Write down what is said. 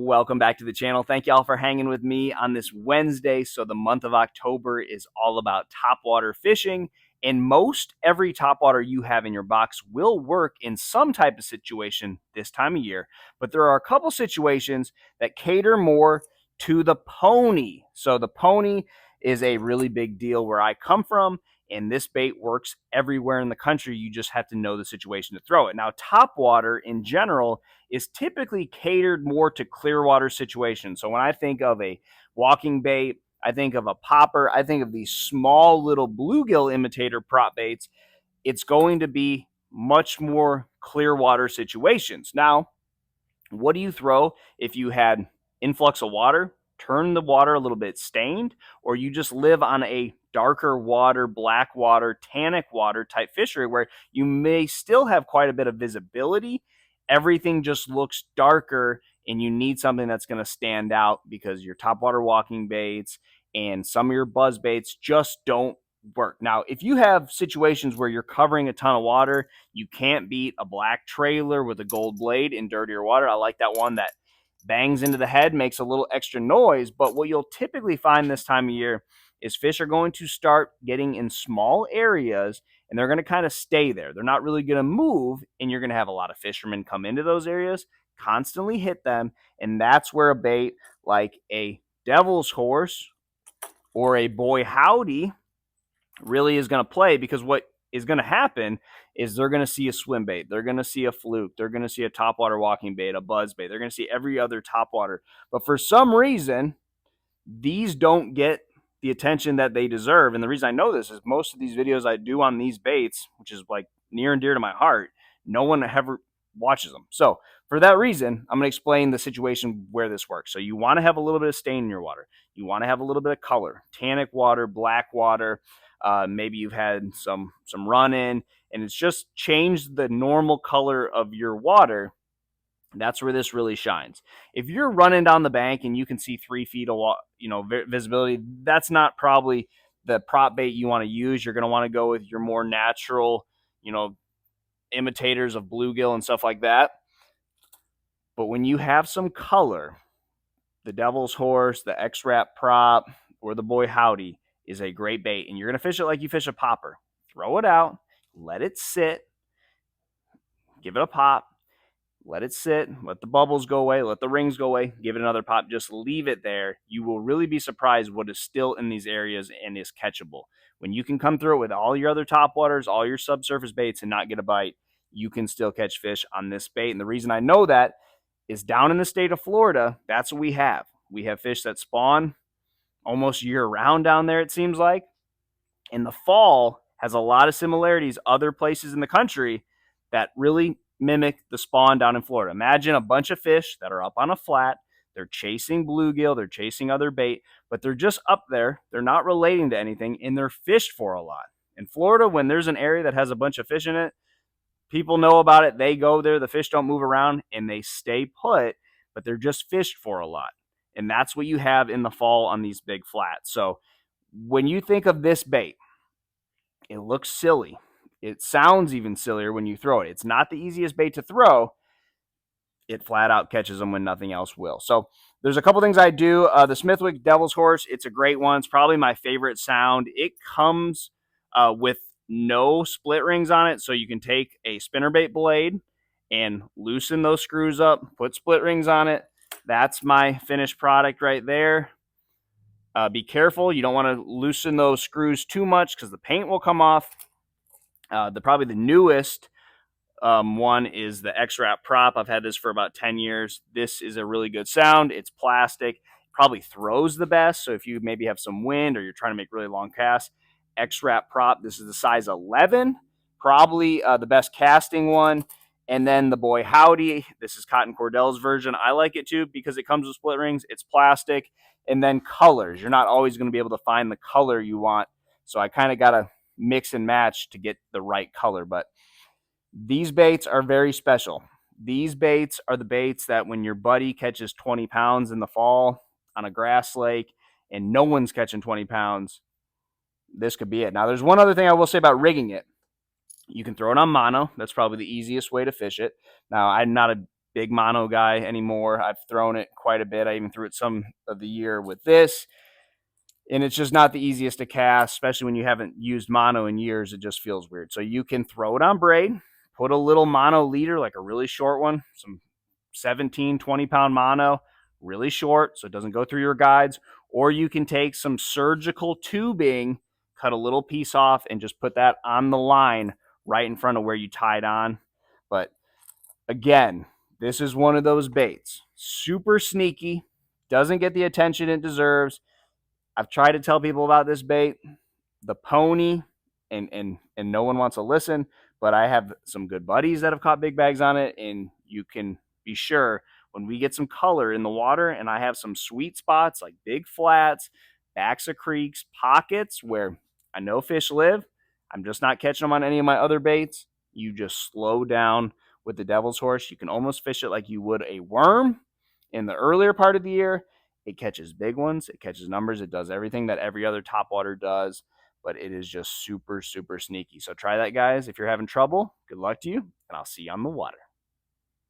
Welcome back to the channel. Thank y'all for hanging with me on this Wednesday. So the month of October is all about topwater fishing, and most every topwater you have in your box will work in some type of situation this time of year. But there are a couple situations that cater more to the pony. So the pony is a really big deal where I come from, and this bait works everywhere in the country. You just have to know the situation to throw it. Now, topwater in general is typically catered more to clear water situations. So when I think of a walking bait, I think of a popper, I think of these small little bluegill imitator prop baits. It's going to be much more clear water situations. Now, what do you throw if you had influx of water, turn the water a little bit stained, or you just live on a darker water, black water, tannic water type fishery where you may still have quite a bit of visibility? Everything just looks darker, and you need something that's going to stand out because your topwater walking baits and some of your buzz baits just don't work. Now, if you have situations where you're covering a ton of water, you can't beat a black trailer with a gold blade in dirtier water. I like that one that bangs into the head, makes a little extra noise. But what you'll typically find this time of year is fish are going to start getting in small areas, and they're going to kind of stay there. They're not really going to move, and you're going to have a lot of fishermen come into those areas, constantly hit them, and that's where a bait like a devil's horse or a boy howdy really is going to play, because what is going to happen is they're going to see a swim bait, they're going to see a fluke, they're going to see a topwater walking bait, a buzz bait, they're going to see every other topwater. But for some reason, these don't get the attention that they deserve. And the reason I know this is most of these videos I do on these baits, which is like near and dear to my heart, no one ever watches them. So for that reason, I'm going to explain the situation where this works. So you want to have a little bit of stain in your water. You want to have a little bit of color, tannic water, black water. Maybe you've had some run in, and it's just changed the normal color of your water. That's where this really shines. If you're running down the bank and you can see 3 feet of visibility, that's not probably the prop bait you want to use. You're going to want to go with your more natural, imitators of bluegill and stuff like that. But when you have some color, the devil's horse, the X-Wrap prop, or the boy howdy is a great bait, and you're going to fish it like you fish a popper. Throw it out, let it sit, give it a pop, let it sit, let the bubbles go away, let the rings go away, give it another pop, just leave it there. You will really be surprised what is still in these areas and is catchable. When you can come through it with all your other topwaters, all your subsurface baits, and not get a bite, you can still catch fish on this bait. And the reason I know that is down in the state of Florida, that's what we have. We have fish that spawn almost year round down there, it seems like. And the fall has a lot of similarities other places in the country that really mimic the spawn down in Florida. Imagine a bunch of fish that are up on a flat. They're chasing bluegill, they're chasing other bait, but they're just up there. They're not relating to anything, and they're fished for a lot. In Florida, when there's an area that has a bunch of fish in it, people know about it. They go there. The fish don't move around, and they stay put, but they're just fished for a lot. And that's what you have in the fall on these big flats. So when you think of this bait, it looks silly. It sounds even sillier when you throw it. It's not the easiest bait to throw. It flat out catches them when nothing else will. So there's a couple things I do. The Smithwick Devil's Horse, it's a great one. It's probably my favorite sound. It comes with no split rings on it, so you can take a spinnerbait blade and loosen those screws up, put split rings on it. That's my finished product right there. Be careful. You don't want to loosen those screws too much because the paint will come off. Probably the newest one is the X-Wrap prop. I've had this for about 10 years. This is a really good sound. It's plastic. Probably throws the best. So if you maybe have some wind or you're trying to make really long casts, X-Wrap prop. This is the size 11. Probably the best casting one. And then the boy howdy. This is Cotton Cordell's version. I like it too because it comes with split rings. It's plastic. And then colors. You're not always going to be able to find the color you want. So I kind of got to mix and match to get the right color. But these baits are very special. These baits are the baits that when your buddy catches 20 pounds in the fall on a grass lake and no one's catching 20 pounds, this could be it. Now, there's one other thing I will say about rigging it. You can throw it on mono. That's probably the easiest way to fish it. Now, I'm not a big mono guy anymore. I've thrown it quite a bit. I even threw it some of the year with this. And it's just not the easiest to cast, especially when you haven't used mono in years. It just feels weird. So you can throw it on braid, put a little mono leader, like a really short one, some 17, 20-pound mono, really short, so it doesn't go through your guides. Or you can take some surgical tubing, cut a little piece off, and just put that on the line right in front of where you tied on. But again, this is one of those baits. Super sneaky, doesn't get the attention it deserves. I've tried to tell people about this bait, the pony, and no one wants to listen. But I have some good buddies that have caught big bags on it, and you can be sure when we get some color in the water, and I have some sweet spots like big flats, backs of creeks, pockets where I know fish live. I'm just not catching them on any of my other baits. You just slow down with the devil's horse. You can almost fish it like you would a worm in the earlier part of the year. It catches big ones, it catches numbers, it does everything that every other topwater does, but it is just super, super sneaky. So try that, guys. If you're having trouble, good luck to you, and I'll see you on the water.